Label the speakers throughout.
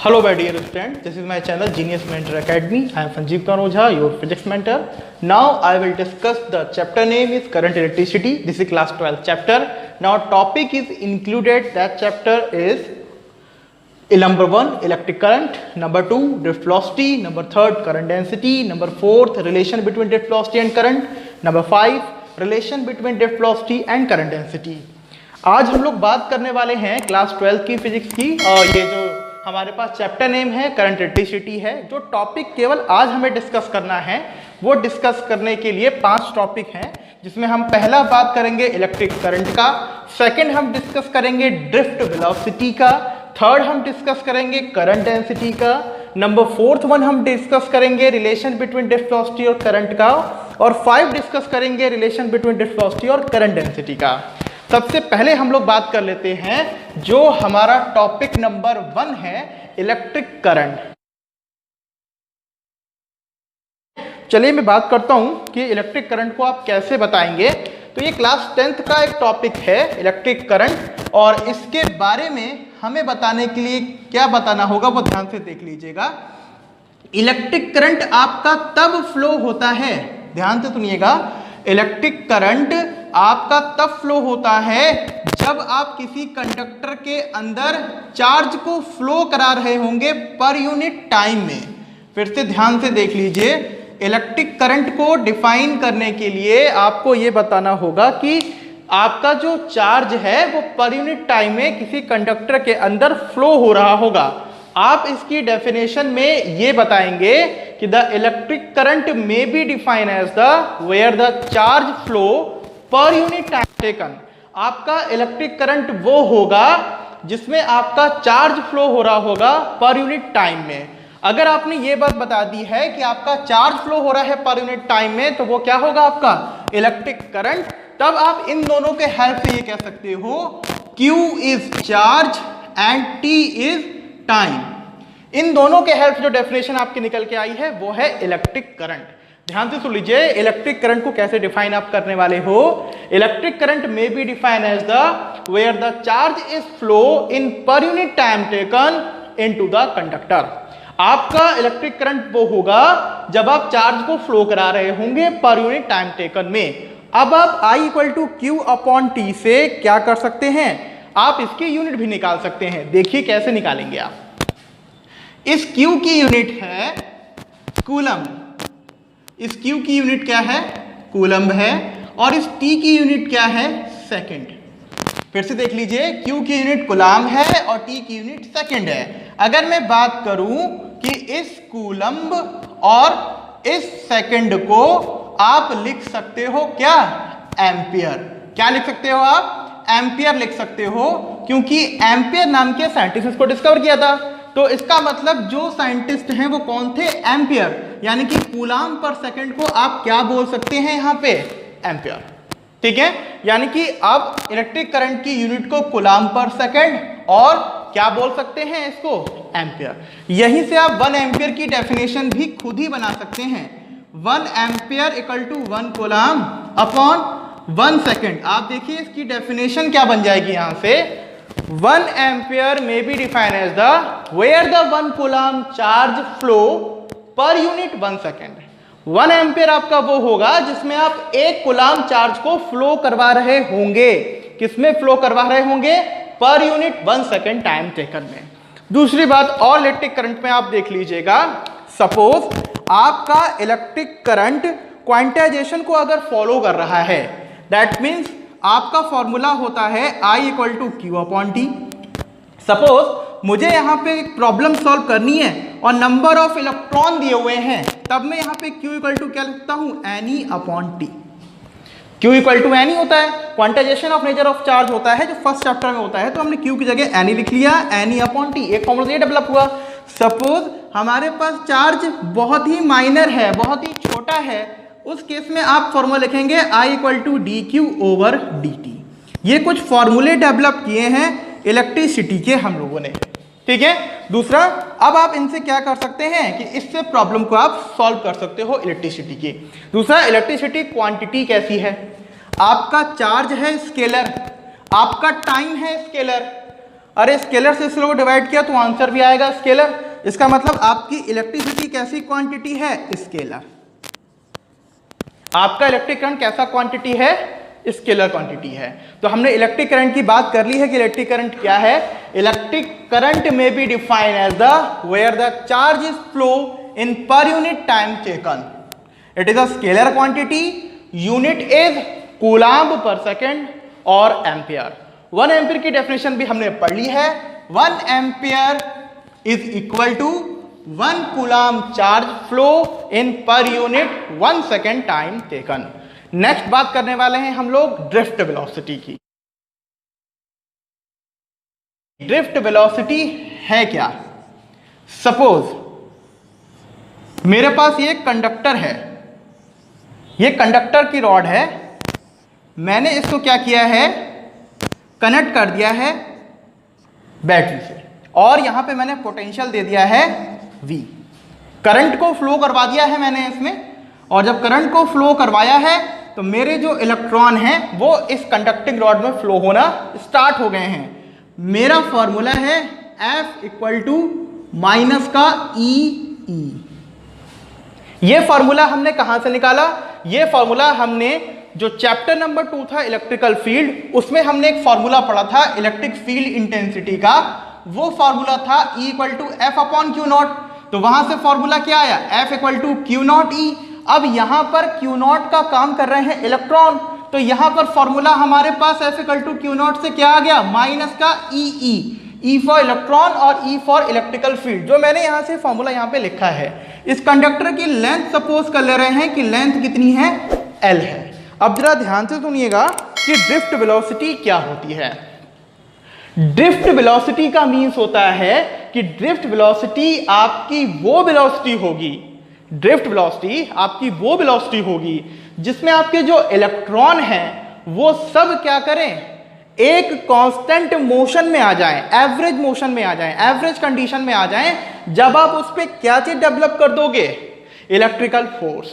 Speaker 1: Hello my dear student, this is my channel Genius Mentor Academy. I am Sanjeev Kanojha, your physics mentor. Now I will discuss the chapter name is current electricity. This is class 12 chapter. Now topic is included, that chapter is number 1 electric current, number 2 drift velocity, number 3 current density, number 4 relation between drift velocity and current, number 5 relation between drift velocity and current density. आज हम लोग बात करने वाले हैं class 12 की physics की और ये जो हमारे पास चैप्टर नेम है करंट इलेक्ट्रिसिटी है। जो टॉपिक केवल आज हमें डिस्कस करना है वो डिस्कस करने के लिए 5 टॉपिक हैं, जिसमें हम पहला बात करेंगे इलेक्ट्रिक करंट का, सेकंड हम डिस्कस करेंगे ड्रिफ्ट वेलोसिटी का, थर्ड हम डिस्कस करेंगे करंट डेंसिटी का, नंबर 4th वन हम डिस्कस करेंगे रिलेशन बिटवीन ड्रिफ्ट वेलोसिटी और करंट का, और 5 डिस्कस करेंगे रिलेशन बिटवीन ड्रिफ्ट वेलोसिटी और करंट डेंसिटी का। सबसे पहले हम लोग बात कर लेते हैं जो हमारा टॉपिक नंबर 1 है इलेक्ट्रिक करंट। चलिए मैं बात करता हूं कि इलेक्ट्रिक करंट को आप कैसे बताएंगे। तो ये क्लास 10th का एक टॉपिक है इलेक्ट्रिक करंट, और इसके बारे में हमें बताने के लिए क्या बताना होगा वो ध्यान से देख लीजिएगा। इलेक्ट्रिक करंट आपका तब फ्लो होता है, ध्यान से सुनिएगा, इलेक्ट्रिक करंट आपका तब फ्लो होता है जब आप किसी कंडक्टर के अंदर चार्ज को फ्लो करा रहे होंगे पर यूनिट टाइम में। फिर से ध्यान से देख लीजिए, इलेक्ट्रिक करंट को डिफाइन करने के लिए आपको ये बताना होगा कि आपका जो चार्ज है वो पर यूनिट टाइम में किसी कंडक्टर के अंदर फ्लो हो रहा होगा। आप इसकी डेफिनेशन में ये बताएंगे कि the electric current may be defined as the where the charge flow per unit time taken. आपका इलेक्ट्रिक करंट वो होगा जिसमें आपका चार्ज फ्लो हो रहा होगा पर यूनिट टाइम में। अगर आपने ये बात बता दी है कि आपका चार्ज फ्लो हो रहा है पर यूनिट टाइम में, तो वो क्या होगा आपका इलेक्ट्रिक करंट। तब आप इन दोनों के हेल्प से ये कह सकते हो Q is charge and T is time. इन दोनों के हेल्प जो डेफिनेशन आपकी निकल के आई है वो है इलेक्ट्रिक करंट। ध्यान से सुन लीजिए, इलेक्ट्रिक करंट को कैसे डिफाइन आप करने वाले हो। Electric current may be defined as the where the charge is flow in per unit time taken into the conductor. आपका इलेक्ट्रिक करंट वो होगा जब आप चार्ज को फ्लो करा रहे होंगे पर यूनिट टाइम टेकन में। अब आप I = Q/T से क्या कर सकते हैं, आप इसकी यूनिट भी निकाल सकते हैं। देखिए कैसे निकालेंगे आप। इस Q की यूनिट है कूलम, इस Q की यूनिट क्या है, कूलम है, और इस T की यूनिट क्या है, सेकंड। फिर से देख लीजिए, Q की यूनिट कूलम है और T की यूनिट सेकंड है। अगर मैं बात करूं कि इस कूलम और इस सेकंड को आप लिख सकते हो क्या, एम्पियर। क्या लिख सकते हो आप, एम्पियर लिख सकते हो, क्योंकि एम्पियर नाम के साइंटिस्ट इसको डिस्कवर किया था। तो इसका मतलब जो साइंटिस्ट हैं वो कौन थे, एम्पियर। यानी कि कूलम पर सेकंड को आप क्या बोल सकते हैं यहाँ पे, एम्पियर। ठीक है, यानी कि आप इलेक्ट्रिक करंट की यूनिट को कूलम पर सेकंड और क्या बोल सकते हैं इसको, एम्पियर। यहीं से आप 1 एम्पियर की डेफिनेशन भी खुद ही बना सकते हैं। 1 एम्पियर = 1 कूलम अपॉन 1 सेकंड। आप देखिए इसकी डेफिनेशन क्या बन जाएगी यहाँ से, 1 ampere may be defined as the where the 1 coulomb charge flow per unit 1 second. 1 ampere आपका वो होगा जिसमें आप 1 कूलम चार्ज को फ्लो करवा रहे होंगे। किसमें फ्लो करवा रहे होंगे, पर यूनिट 1 सेकंड टाइम टेकन में। दूसरी बात और इलेक्ट्रिक करंट में आप देख लीजिएगा, सपोज आपका इलेक्ट्रिक करंट क्वांटाइजेशन को अगर फॉलो कर रहा है, दैट मीन्स आपका फॉर्मूला होता है I = Q/T। सपोज मुझे यहाँ पे एक प्रॉब्लम सॉल्व करनी है और नंबर ऑफ इलेक्ट्रॉन दिए हुए हैं, तब मैं यहाँ पे Q = क्या लिखता हूँ, Ne/T। Q = Ne होता है, quantization of nature of charge होता है जो फर्स्ट चैप्टर में होता है, तो हमने Q की जगह Ne लिख लिया, Ne/T। एक फॉर्मूला ये डेवलप हुआ। सपोज हमारे पास चार्ज बहुत ही माइनर है, बहुत ही छोटा है, उस केस में आप फॉर्मूला लिखेंगे I = dQ/dt। ये कुछ फॉर्मूले डेवलप किए हैं इलेक्ट्रिसिटी के हम लोगों ने। ठीक है, दूसरा, अब आप इनसे क्या कर सकते हैं कि इससे प्रॉब्लम को आप सॉल्व कर सकते हो इलेक्ट्रिसिटी की। दूसरा, इलेक्ट्रिसिटी क्वांटिटी कैसी है, आपका चार्ज है स्केलर, आपका टाइम है स्केलर, अरे स्केलर से स्लो को डिवाइड किया तो आंसर भी आएगा स्केलर। इसका मतलब आपकी इलेक्ट्रिसिटी कैसी क्वांटिटी है? स्केलर। आपका इलेक्ट्रिक करंट कैसा क्वांटिटी है? स्केलर क्वांटिटी है। तो हमने इलेक्ट्रिक करंट की बात कर ली है कि इलेक्ट्रिक करंट क्या है। Electric current may be defined as the where the charge is flow in per unit time taken. It is a scalar quantity, unit is coulomb per second और ampere. 1 ampere की definition भी हमने पढ़ ली है। 1 ampere is equal to 1 coulomb charge flow in per unit 1 second time taken. Next बात करने वाले हैं हम लोग ड्रिफ्ट वेलोसिटी की। ड्रिफ्ट वेलोसिटी है क्या? सपोज मेरे पास ये कंडक्टर है, ये कंडक्टर की रॉड है, मैंने इसको क्या किया है? कनेक्ट कर दिया है बैटरी से, और यहां पे मैंने पोटेंशियल दे दिया है V। करंट को फ्लो करवा दिया है मैंने इसमें, और जब करंट को फ्लो करवाया है तो मेरे जो इलेक्ट्रॉन हैं वो इस कंडक्टिंग रॉड में फ्लो होना स्टार्ट हो गए हैं। मेरा फॉर्मूला है F इक्वल टू माइनस का E। ये फॉर्मूला हमने कहां से निकाला? ये फॉर्मूला हमने जो चैप्टर नंबर 2 था इलेक्ट्रिकल फील्ड, उसमें हमने एक फॉर्मूला पढ़ा था इलेक्ट्रिक फील्ड इंटेंसिटी का। वो फॉर्मूला था E equal to F upon Q naught. तो वहां से फॉर्मूला क्या आया? F equal to Q naught E. अब यहां पर क्यू नॉट का काम कर रहे हैं इलेक्ट्रॉन, तो यहां पर फॉर्मूला हमारे पास F equal to Q naught से क्या आ गया? माइनस का ई फॉर इलेक्ट्रॉन और ई फॉर इलेक्ट्रिकल फील्ड, जो मैंने यहां से फॉर्मूला यहां पे लिखा है। इस कंडक्टर की लेंथ सपोज कर ले रहे हैं कि लेंथ कितनी है? L है। अब जरा ध्यान से सुनिएगा कि ड्रिफ्ट वेलोसिटी क्या होती है। ड्रिफ्ट वेलोसिटी का मीन्स होता है कि ड्रिफ्ट वेलोसिटी आपकी वो वेलोसिटी होगी, ड्रिफ्ट वेलोसिटी आपकी वो वेलोसिटी होगी जिसमें आपके जो इलेक्ट्रॉन हैं वो सब क्या करें? एक कांस्टेंट मोशन में आ जाएं, एवरेज मोशन में आ जाएं, एवरेज कंडीशन में आ जाएं। जब आप उस पर क्या चीज डेवलप कर दोगे? Electrical force.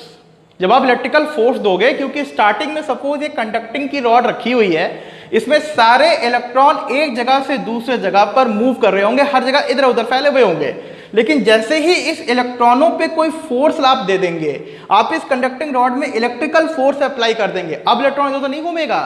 Speaker 1: जब आप इलेक्ट्रिकल फोर्स दोगे, क्योंकि स्टार्टिंग में सपोज एक कंडक्टिंग की रॉड रखी हुई है, इसमें सारे इलेक्ट्रॉन एक जगह से दूसरे जगह पर मूव कर रहे होंगे, हर जगह इधर उधर फैले हुए होंगे। लेकिन जैसे ही इस इलेक्ट्रॉनों पे कोई फोर्स आप दे देंगे, आप इस कंडक्टिंग रॉड में इलेक्ट्रिकल फोर्स अप्लाई कर देंगे, अब इलेक्ट्रॉन इधर तो नहीं घूमेगा,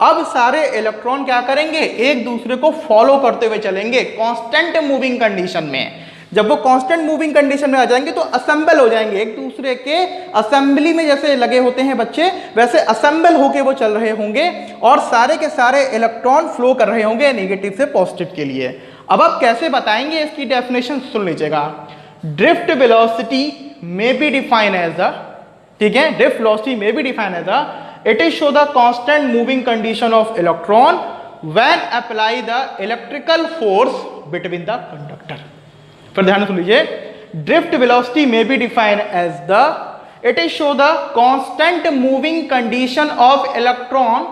Speaker 1: अब सारे इलेक्ट्रॉन क्या करेंगे? एक दूसरे को फॉलो करते हुए चलेंगे कांस्टेंट मूविंग कंडीशन में। जब वो कांस्टेंट मूविंग कंडीशन में आ जाएंगे तो असेंबल हो जाएंगे, एक दूसरे के असेंबली में जैसे लगे होते हैं बच्चे, वैसे असेंबल होके वो चल रहे होंगे और सारे के सारे इलेक्ट्रॉन फ्लो कर रहे होंगे नेगेटिव से पॉजिटिव के लिए। अब आप कैसे बताएंगे? इसकी डेफिनेशन सुन लीजिएगा। Drift velocity may be defined as the, ठीक है, drift velocity may be defined as the it is show the constant moving condition of electron when apply the electrical force between the conductor। फिर ध्यान सुन लीजिए, drift velocity may be defined as the, it is show the constant moving condition of electron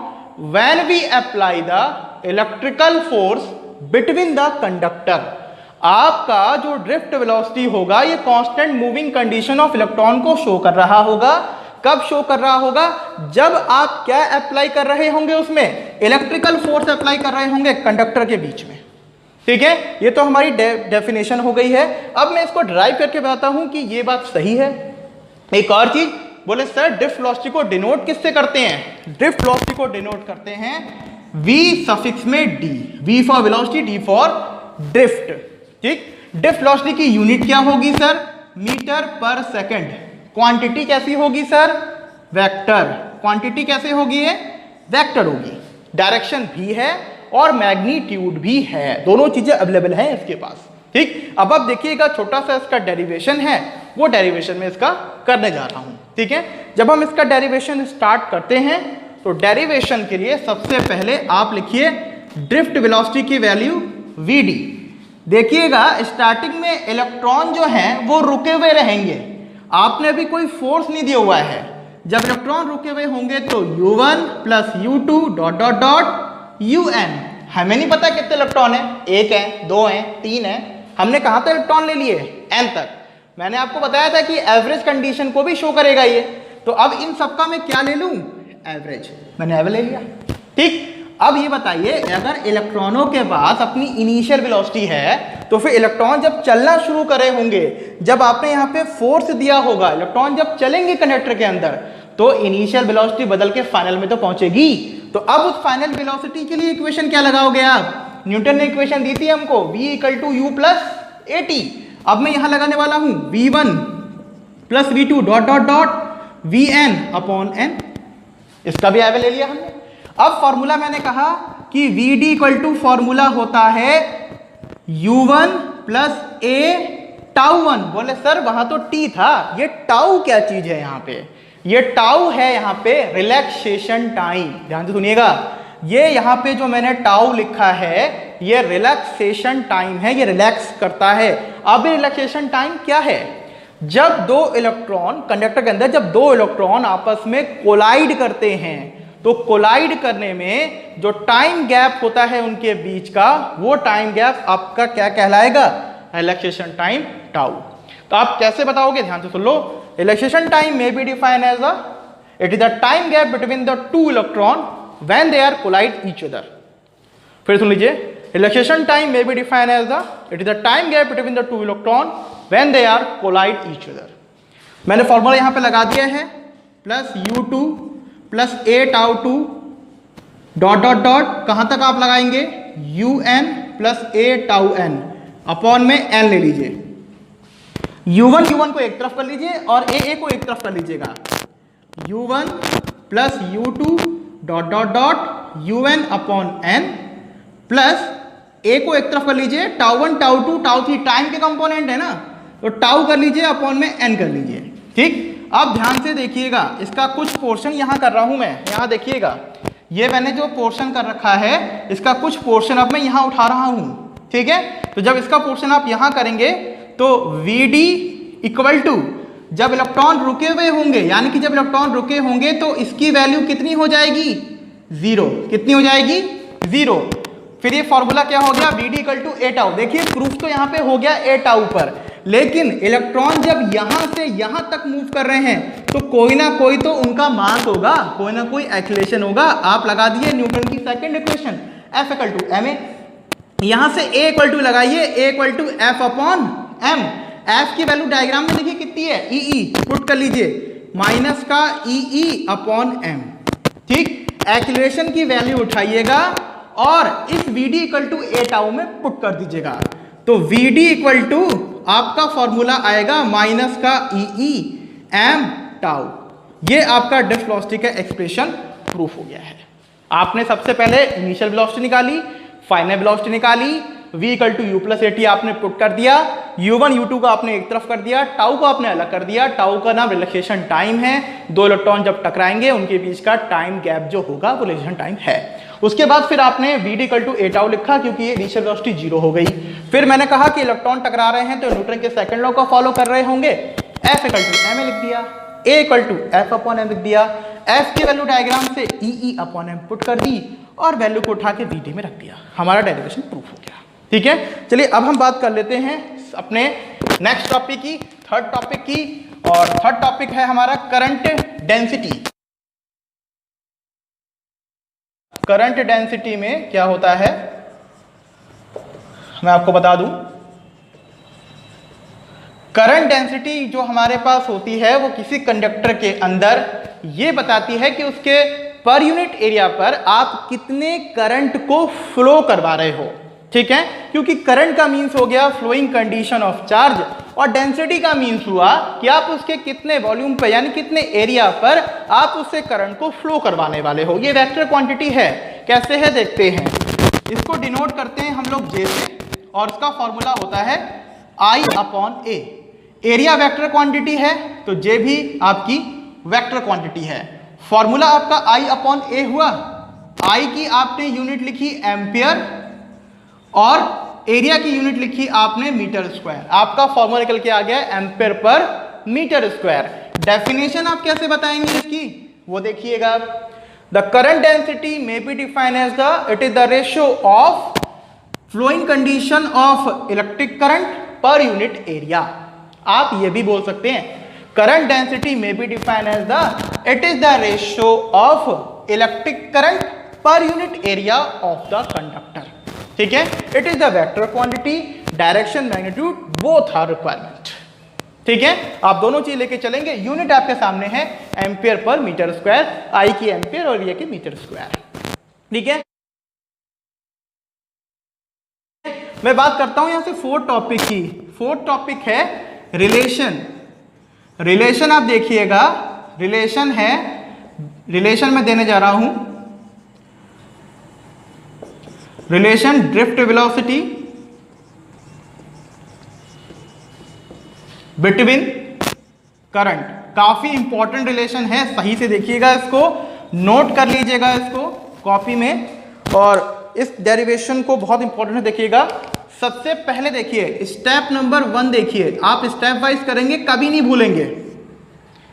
Speaker 1: when we apply the electrical force between the conductor। आपका जो drift velocity होगा ये constant moving condition of electron को show कर रहा होगा। कब show कर रहा होगा? जब आप क्या अप्लाई कर रहे होंगे? उसमें इलेक्ट्रिकल फोर्स अप्लाई कर रहे होंगे कंडक्टर के बीच में। ठीक है, ये तो हमारी डेफिनेशन हो गई है। अब मैं इसको ड्राइव करके बताता हूं कि ये बात सही है। एक और चीज बोले, सर ड्रिफ्ट वेलोसिटी को डिनोट किससे करते हैं? ड्रिफ्ट वेलोसिटी को डिनोट करते हैं V सफिक्स में D, V for velocity, D for drift. ठीक, ड्रिफ्ट वेलोसिटी की यूनिट क्या होगी सर? मीटर पर सेकंड। क्वांटिटी कैसी होगी सर? वेक्टर। क्वांटिटी कैसे होगी? ये वेक्टर होगी। डायरेक्शन भी है और मैग्नीट्यूड भी है, दोनों चीजें अवेलेबल हैं इसके पास। ठीक, अब आप देखिएगा छोटा सा इसका डेरिवेशन है, वो डेरिवेशन में इसका करने जा रहा हूं। ठीक है, जब हम इसका डेरिवेशन स्टार्ट करते हैं तो डेरिवेशन के लिए सबसे पहले आप लिखिए ड्रिफ्ट वेलोसिटी की वैल्यू Vd। देखिएगा स्टार्टिंग में इलेक्ट्रॉन जो है वो रुके हुए रहेंगे, आपने अभी कोई फोर्स नहीं दिया हुआ है। जब इलेक्ट्रॉन रुके हुए होंगे तो U1 plus U2 dot dot dot UN। हमें नहीं पता कितने इलेक्ट्रॉन है, 1 है, 2 है, 3 है, हमने कहां तक इलेक्ट्रॉन ले लिए? n तक। मैंने आपको बताया था कि एवरेज कंडीशन को भी शो करेगा ये, तो अब इन सबका मैं क्या ले लूं? एवरेज। मैंने एवरेज ले लिया। ठीक, अब ये बताइए, अगर इलेक्ट्रॉनों के पास अपनी इनिशियल वेलोसिटी है तो फिर इलेक्ट्रॉन जब चलना शुरू करे होंगे, जब आपने यहाँ पे फोर्स दिया होगा, इलेक्ट्रॉन जब चलेंगे कंडक्टर के अंदर, तो इनिशियल वेलोसिटी बदल के फाइनल में तो पहुंचेगी। तो अब उस फाइनल वेलोसिटी के लिए इक्वेशन क्या लगाओगे आप? न्यूटन ने इक्वेशन दी थी हमको v = u + at। अब मैं यहां लगाने वाला हूं v1 + v2 ... vn/n। इसका भी एवल ले लिया हमने। अब फॉर्मूला मैंने कहा कि vd = फॉर्मूला होता है u1 + a τ1। बोले सर वहां तो t था, ये टाउ क्या चीज है यहाँ पे? ये टाउ है यहाँ पे रिलैक्सेशन टाइम। ध्यान से सुनिएगा, ये यहाँ पे जो मैंने टाउ लिखा है ये रिलैक्सेशन टाइम है, ये रिलैक्स करता है। अब रिलैक्सेशन टाइम क्या है? जब दो इलेक्ट्रॉन कंडक्टर के अंदर, जब दो इलेक्ट्रॉन आपस में कोलाइड करते हैं, तो कोलाइड करने में जो टाइम गैप होता है उनके बीच का, वो टाइम गैप आपका क्या कहलाएगा? Relaxation time tau. तो आप कैसे बताओगे? ध्यान से सुन लो। Relaxation time may be defined as it is the time gap between the two electron when they are collide each other. फिर सुन लीजिए, relaxation time may be defined as it is the time gap between the two electron when they are collide each other. मैंने formula यहां पे लगा दिया है, +u2 + a τ2 ... कहां तक आप लगाएंगे? un + a τn अपॉन में n ले लीजिए। u1 को एक तरफ कर लीजिए और a को एक तरफ कर लीजिएगा। u1 + u2 ... un/n plus a को एक तरफ कर लीजिए, τ1 τ2 τ3 टाइम के कंपोनेंट है ना, तो टाउ कर लीजिए अपॉन में n कर लीजिए। ठीक, अब ध्यान से देखिएगा, इसका कुछ पोर्शन यहां कर रहा हूं मैं। यहां देखिएगा, ये मैंने जो पोर्शन कर रखा है, इसका कुछ पोर्शन अब मैं यहां उठा रहा हूं। ठीक है, तो जब इसका पोर्शन आप यहां करेंगे तो vd = जब इलेक्ट्रॉन रुके हुए होंगे, यानी कि जब इलेक्ट्रॉन रुके होंगे तो इसकी वैल्यू कितनी हो जाएगी? 0। कितनी हो जाएगी? 0। फिर ये फॉर्मूला क्या हो गया? vd = a τ। देखिए प्रूफ तो यहाँ पे हो गया a τ पर, लेकिन इलेक्ट्रॉन जब यहां से यहां तक मूव कर रहे हैं तो कोई ना कोई तो उनका मास होगा, कोई ना कोई एक्सीलरेशन होगा। आप लगा दिए न्यूटन की सेकंड इक्वेशन F = ma। यहां से a = लगाइए, a = F/m। F की वैल्यू डायग्राम में देखिए कितनी है? EE पुट कर लीजिए, माइनस का EE/m। ठीक, एक्सीलरेशन की वैल्यू उठाइएगा और इस vd = a τ में पुट कर दीजिएगा। तो vd = आपका फॉर्मूला आएगा माइनस का EE/m τ। ये आपका ड्रिफ्ट वेलोसिटी का एक्सप्रेशन प्रूफ हो गया है। आपने सबसे पहले इनिशियल वेलोसिटी निकाली, फाइनल वेलोसिटी निकाली, v = u + at आपने पुट कर दिया, u1 u2 का आपने एक तरफ कर दिया, टाउ को आपने अलग कर दिया। टाउ का नाम रिलैक्सेशन टाइम है, दो इलेक्ट्रॉन जब टकराएंगे उनके बीच का टाइम गैप जो होगा वो रिलैक्सेशन टाइम है। उसके बाद फिर आपने vd = a τ लिखा, क्योंकि ये इनिशियल वेलोसिटी 0 हो गई। फिर मैंने कहा कि इलेक्ट्रॉन टकरा रहे हैं तो न्यूटन के सेकंड लॉ को फॉलो कर रहे होंगे, F = ma लिख दिया, a = F/m लिख दिया। F की वैल्यू डायग्राम से EE/m पुट कर दी और वैल्यू को उठा के vd में रख दिया। हमारा डेरिवेशन प्रूफ हो गया। ठीक है, चलिए अब हम बात कर लेते हैं अपने नेक्स्ट टॉपिक की, थर्ड टॉपिक की। और थर्ड टॉपिक है हमारा करंट डेंसिटी। करंट डेंसिटी में क्या होता है मैं आपको बता दूं। करंट डेंसिटी जो हमारे पास होती है वो किसी कंडक्टर के अंदर ये बताती है कि उसके पर यूनिट एरिया पर आप कितने करंट को फ्लो करवा रहे हो। ठीक है, क्योंकि करंट का मीन्स हो गया फ्लोइंग कंडीशन ऑफ चार्ज, और डेंसिटी का मीन्स हुआ कि आप उसके कितने वॉल्यूम पर यानी कितने एरिया पर आप उससे करंट को फ्लो करवाने वाले हो। ये वेक्टर क्वांटिटी है। कैसे है देखते हैं। इसको डिनोट करते हैं हम लोग J से, और इसका फॉर्मूला होता है I/A। एरिया वेक्टर क्वांटिटी है तो J भी आपकी वेक्टर क्वांटिटी है। फॉर्मूला आपका I/A हुआ। I की आपने यूनिट लिखी एम्पियर और एरिया की यूनिट लिखी आपने मीटर स्क्वायर। आपका फॉर्मूला निकल के आ गया ampere per metre square. Definition आप कैसे बताएंगे इसकी वो देखिएगा। The current density may be defined as it is the ratio of flowing condition of electric current per unit area. आप ये भी बोल सकते हैं current density may be defined as it is the ratio of electric current per unit area of the conductor. ठीक है, it is the vector quantity, direction, magnitude, both are requirement. ठीक है, आप दोनों चीज लेके चलेंगे। यूनिट आपके सामने है एम्पियर पर मीटर स्क्वायर, आई की एम्पियर और ये की मीटर स्क्वायर। ठीक है, मैं बात करता हूं यहां से फोर्थ टॉपिक की। फोर्थ टॉपिक है रिलेशन। रिलेशन आप देखिएगा, रिलेशन है, रिलेशन मैं देने जा रहा हूं, relation drift velocity between current. काफी इंपॉर्टेंट रिलेशन है, सही से देखिएगा, इसको नोट कर लीजिएगा इसको कॉपी में, और इस डेरिवेशन को बहुत इंपॉर्टेंट है देखिएगा। सबसे पहले देखिए स्टेप नंबर 1 देखिए, आप स्टेप वाइज करेंगे कभी नहीं भूलेंगे।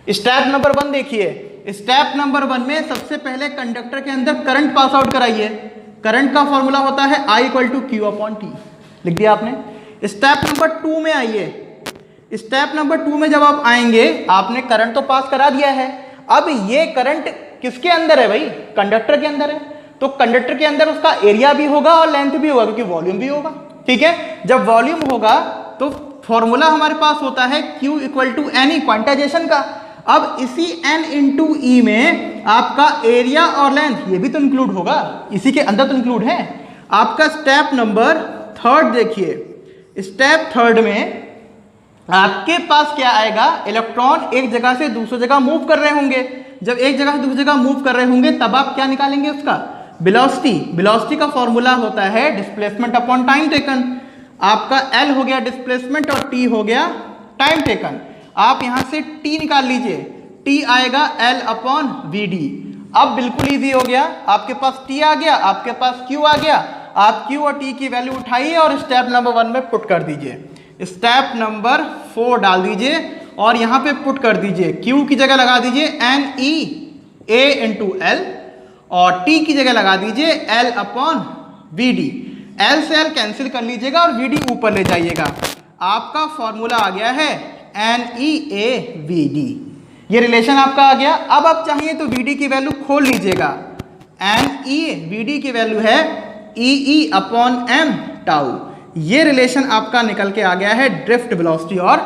Speaker 1: स्टेप नंबर 1 देखिए, स्टेप नंबर 1 में सबसे पहले कंडक्टर के अंदर करंट पास आउट कराइए। करंट का फॉर्मूला होता है I = Q/T, लिख दिया आपने। स्टेप नंबर 2 में आइए। स्टेप नंबर 2 में जब आप आएंगे, आपने करंट तो पास करा दिया है, अब ये करंट किसके अंदर है भाई? कंडक्टर के अंदर है, तो कंडक्टर के अंदर उसका एरिया भी होगा और लेंथ भी होगा, क्योंकि वॉल्यूम भी होगा। ठीक है, जब वॉल्यूम होगा तो फॉर्मूला हमारे पास होता है Q = NE, क्वांटाइजेशन का। अब इसी N × E में आपका एरिया और लेंथ ये भी तो इंक्लूड होगा, इसी के अंदर तो इंक्लूड है। आपका स्टेप नंबर 3 देखिए, स्टेप 3 में आपके पास क्या आएगा? इलेक्ट्रॉन एक जगह से दूसरी जगह मूव कर रहे होंगे। जब एक जगह से दूसरी जगह मूव कर रहे होंगे तब आप क्या निकालेंगे? उसका वेलोसिटी। वेलोसिटी का फॉर्मूला होता है डिस्प्लेसमेंट अपॉन टाइम टेकन। आपका L हो गया डिस्प्लेसमेंट और T हो गया टाइम टेकन। आप यहां से T निकाल लीजिए, T आएगा L/VD। अब बिल्कुल इजी हो गया, आपके पास T आ गया, आपके पास Q आ गया। आप Q और T की वैल्यू उठाइए और स्टेप नंबर 1 में पुट कर दीजिए। स्टेप नंबर 4 डाल दीजिए और यहां पे पुट कर दीजिए। Q की जगह लगा दीजिए NEA × L और T की जगह लगा दीजिए L/VD। L से L कैंसिल कर लीजिएगा और VD ऊपर ले जाइएगा। आपका फॉर्मूला आ गया है NEAVD। ये रिलेशन आपका आ गया। अब आप चाहिए तो VD की वैल्यू खोल लीजिएगा। NEVD की वैल्यू है EE/m/τ। ये रिलेशन आपका निकल के आ गया है ड्रिफ्ट वेलोसिटी और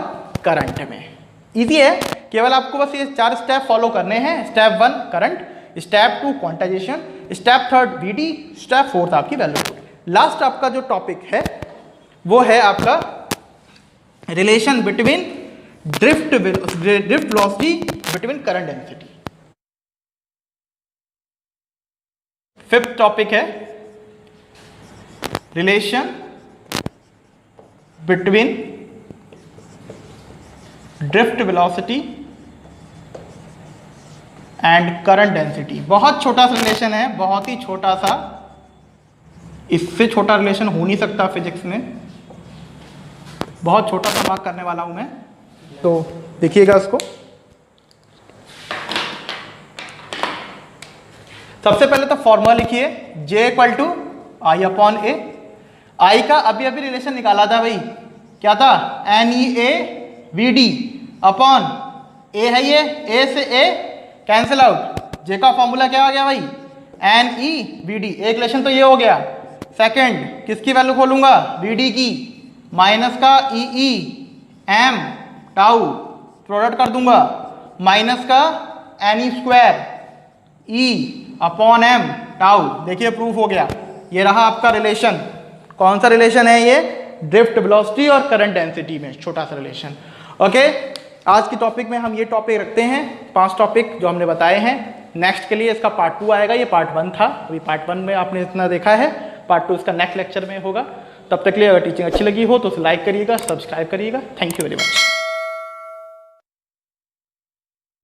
Speaker 1: करंट में। इजी है, केवल आपको बस ये 4 स्टेप फॉलो करने हैं। Step 1 current, step 2 quantization, step 3 VD, step 4 आपकी वैल्यू। लास्ट आपका जो टॉपिक है वो है आपका relation between drift velocity between current density. 5th topic है relation between drift velocity and current density. बहुत छोटा सा रिलेशन है, बहुत ही छोटा सा, इससे छोटा रिलेशन हो नहीं सकता फिजिक्स में। बहुत छोटा सा बात करने वाला हूं मैं, तो देखिएगा इसको। सबसे पहले तो फॉर्मूला लिखिए, J = I/A। I का अभी अभी रिलेशन निकाला था भाई, क्या था? NEAVD अपॉन A है, ये A से A कैंसिल आउट। J का फॉर्मूला क्या आ गया भाई? NEVD। एक रिलेशन तो ये हो गया। सेकंड किसकी वैल्यू खोलूंगा? VD की, माइनस का EE/m/τ प्रोडक्ट कर दूंगा, माइनस का NE² E/m/τ। देखिए प्रूफ हो गया। ये रहा आपका रिलेशन। कौन सा रिलेशन है ये? ड्रिफ्ट वेलोसिटी और करंट डेंसिटी में छोटा सा रिलेशन। ओके, आज की टॉपिक में हम ये टॉपिक रखते हैं, 5 टॉपिक जो हमने बताए हैं। नेक्स्ट के लिए इसका पार्ट 2 आएगा, ये पार्ट 1 था। अभी पार्ट 1 में आपने इतना देखा है, पार्ट 2 इसका नेक्स्ट लेक्चर में होगा। तब तक के लिए अगर टीचिंग अच्छी लगी हो तो उसे लाइक करिएगा, सब्सक्राइब करिएगा। Thank you very much.